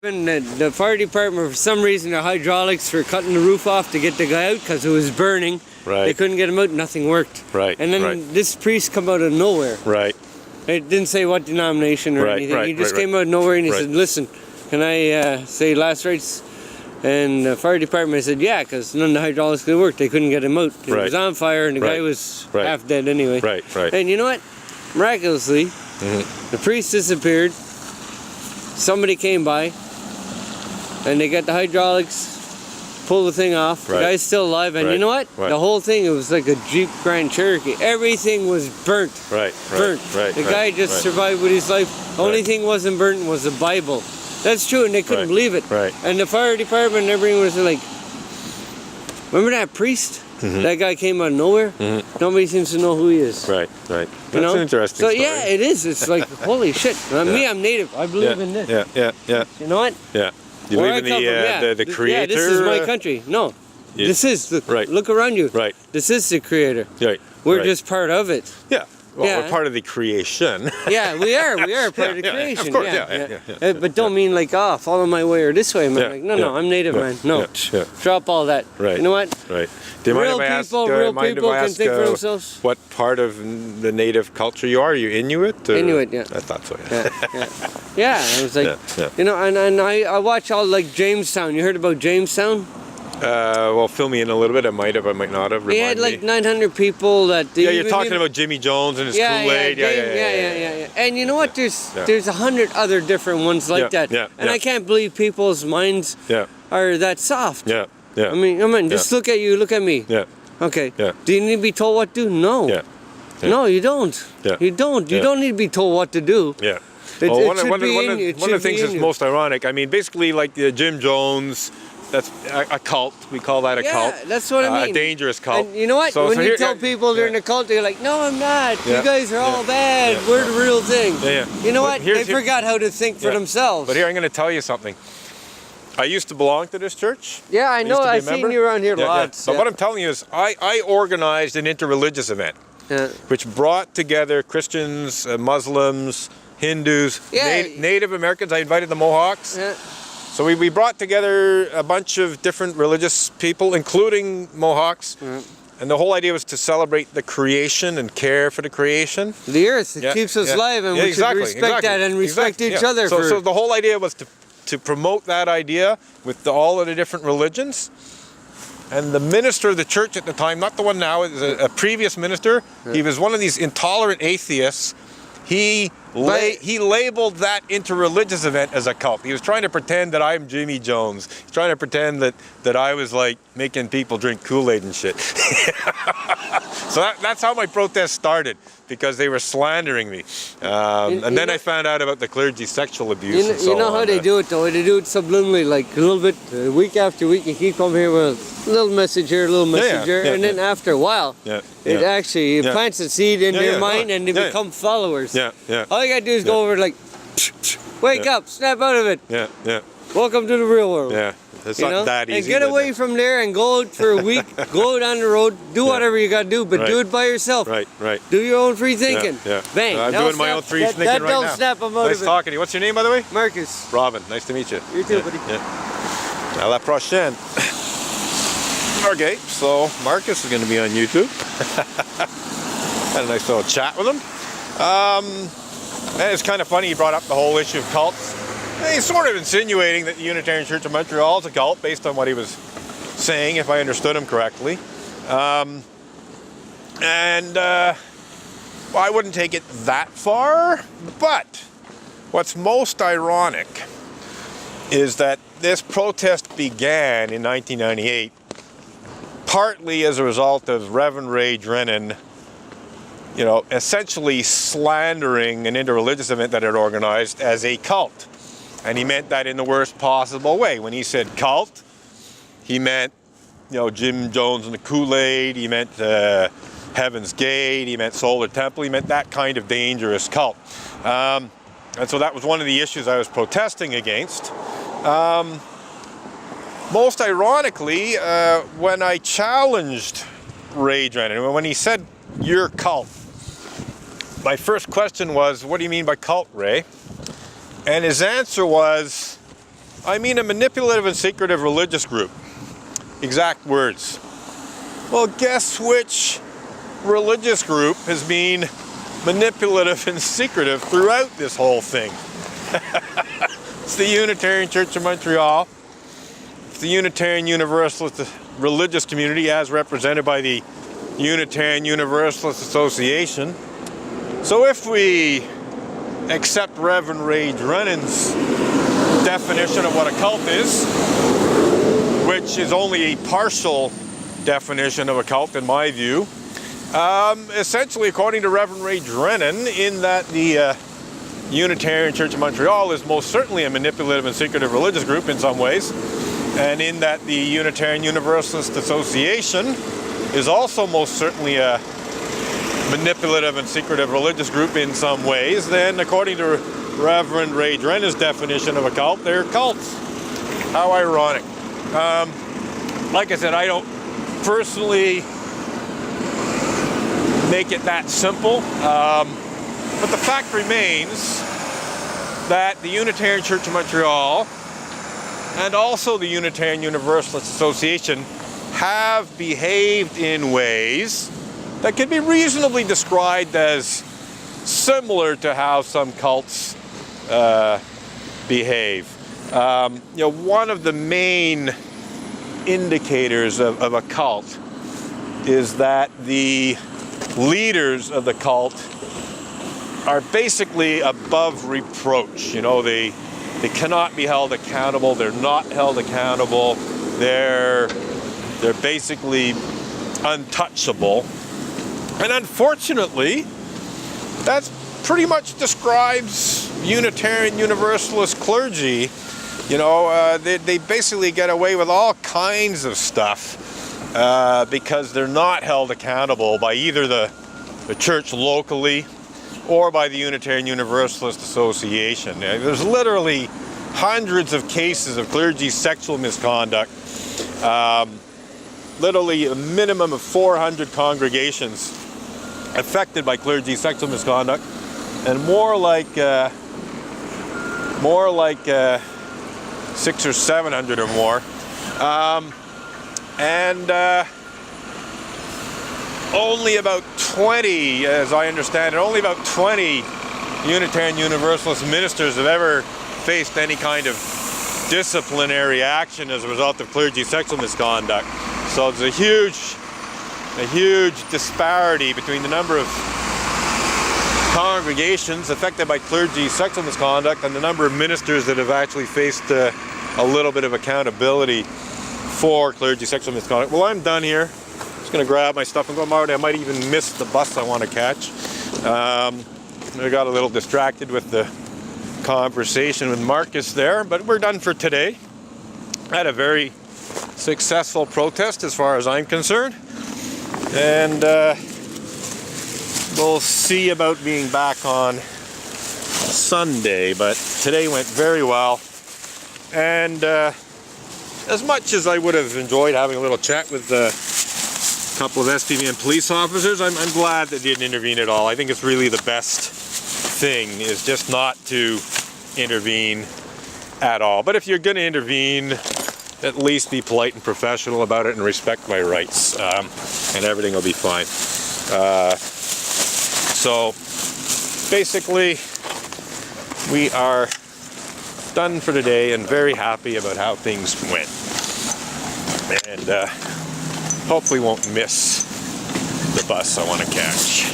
And the fire department, for some reason, the hydraulics were cutting the roof off to get the guy out because it was burning. Right. They couldn't get him out. Nothing worked. Right. And then this priest come out of nowhere. Right. It didn't say what denomination or anything. He just came out of nowhere and he said, "Listen, can I say last rites?" And the fire department said, "Yeah," because none of the hydraulics could work. They couldn't get him out. It was on fire and the guy was half dead anyway. Right. And you know what? Miraculously, the priest disappeared. Somebody came by. And they got the hydraulics, pull the thing off. The guy's still alive, and you know what? The whole thing, it was like a Jeep Grand Cherokee. Everything was burnt. Burnt. The guy just survived with his life. The only thing wasn't burnt was the Bible. That's true, and they couldn't believe it. And the fire department and everything was like, remember that priest? That guy came out of nowhere? Nobody seems to know who he is. That's an interesting story. So yeah, it is. It's like, holy shit. Me, I'm native. I believe in this. You know what? You believe in the creator? Yeah, this is my country. No, this is the, look around you. This is the creator. We're just part of it. Well, we're part of the creation. Yeah, we are part of the creation. Of course, But don't mean like, follow my way or this way, man. Like, no, I'm native, man. No, drop all that. You know what? Do you real people can think for themselves. What part of the native culture you are? Are you Inuit? Inuit, yeah. I thought so. Yeah, I was like, you know, and I watch all like Jamestown. You heard about Jamestown? Well, fill me in a little bit. I might have, I might not have. He had like 900 people that. You're talking about Jimmy Jones and his Kool-Aid. Yeah. And you know what? There's 100 other different ones like that. And I can't believe people's minds are that soft. I mean, just look at you, look at me. Okay. Do you need to be told what to do? No. No, you don't. You don't. You don't need to be told what to do. Well, one of the things that's most ironic, I mean, basically like the Jim Jones, that's a cult. We call that a cult. Yeah, that's what I mean. A dangerous cult. And you know what? When you tell people they're in a cult, they're like, "No, I'm not. You guys are all bad. We're the real thing." You know what? They forgot how to think for themselves. But here, I'm going to tell you something. I used to belong to this church. Yeah, I know. I've seen you around here lots. But what I'm telling you is I organized an interreligious event, which brought together Christians, Muslims, Hindus, Native Americans. I invited the Mohawks. So we brought together a bunch of different religious people, including Mohawks. And the whole idea was to celebrate the creation and care for the creation. The earth, it keeps us alive, and we should respect that and respect each other. So the whole idea was to promote that idea with all of the different religions. And the minister of the church at the time, not the one now, it was a previous minister, he was one of these intolerant atheists. He labeled that interreligious event as a cult. He was trying to pretend that I'm Jimmy Jones. He's trying to pretend that I was like making people drink Kool-Aid and shit. So that's how my protest started, because they were slandering me. And then I found out about the clergy sexual abuse and so on. You know how they do it though? They do it subliminally, like a little bit, week after week. You keep coming here with a little message here, a little message here, and then after a while, it actually plants a seed in their mind and they become followers. All you gotta do is go over like, wake up, snap out of it. Welcome to the real world. It's not that easy. And get away from there and go out for a week, go down the road, do whatever you gotta do, but do it by yourself. Do your own free thinking. Bang. I'm doing my own free thinking right now. Don't snap them out Nice talking to you. What's your name, by the way? Marcus. Robin. Nice to meet you. You too, buddy. À la prochaine. Okay, so Marcus is going to be on YouTube. Had a nice little chat with him. And it's kind of funny he brought up the whole issue of cults. He's sort of insinuating that the Unitarian Church of Montreal is a cult based on what he was saying, if I understood him correctly. Well, I wouldn't take it that far, but what's most ironic is that this protest began in 1998 partly as a result of Reverend Ray Drennan, you know, essentially slandering an interreligious event that it organized as a cult. And he meant that in the worst possible way. When he said cult, he meant, you know, Jim Jones and the Kool-Aid, he meant Heaven's Gate, he meant Solar Temple, he meant that kind of dangerous cult. And so that was one of the issues I was protesting against. Most ironically, when I challenged Ray Drennan, when he said, "You're cult," my first question was, "What do you mean by cult, Ray?" And his answer was, I mean a manipulative and secretive religious group. Exact words. Well, guess which religious group has been manipulative and secretive throughout this whole thing? It's the Unitarian Church of Montreal. It's the Unitarian Universalist religious community as represented by the Unitarian Universalist Association. So if we accept Reverend Ray Drennan's definition of what a cult is, which is only a partial definition of a cult in my view, essentially according to Reverend Ray Drennan, in that the Unitarian Church of Montreal is most certainly a manipulative and secretive religious group in some ways, and in that the Unitarian Universalist Association is also most certainly a manipulative and secretive religious group in some ways, then according to Reverend Ray Drennan's definition of a cult, they're cults. How ironic. Like I said, I don't personally make it that simple, but the fact remains that the Unitarian Church of Montreal and also the Unitarian Universalist Association have behaved in ways that can be reasonably described as similar to how some cults behave. One of the main indicators of a cult is that the leaders of the cult are basically above reproach. They cannot be held accountable. They're not held accountable. They're basically untouchable. And unfortunately, that pretty much describes Unitarian Universalist clergy. They basically get away with all kinds of stuff because they're not held accountable by either the church locally or by the Unitarian Universalist Association. There's literally hundreds of cases of clergy sexual misconduct. Literally a minimum of 400 congregations affected by clergy sexual misconduct, and more like 600 or 700 or more, and only about 20, as I understand it, only about 20 Unitarian Universalist ministers have ever faced any kind of disciplinary action as a result of clergy sexual misconduct. So there's a huge disparity between the number of congregations affected by clergy sexual misconduct and the number of ministers that have actually faced a little bit of accountability for clergy sexual misconduct. Well, I'm done here. Just going to grab my stuff and go out. I might even miss the bus I want to catch. I got a little distracted with the conversation with Marcus there, but we're done for today. I had a very successful protest as far as I'm concerned, and we'll see about being back on Sunday, but today went very well, and as much as I would have enjoyed having a little chat with a couple of SPVM police officers, I'm glad that they didn't intervene at all. I think it's really the best thing is just not to intervene at all. But if you're going to intervene, at least be polite and professional about it and respect my rights, and everything will be fine. So basically, we are done for today and very happy about how things went, and hopefully won't miss the bus I want to catch.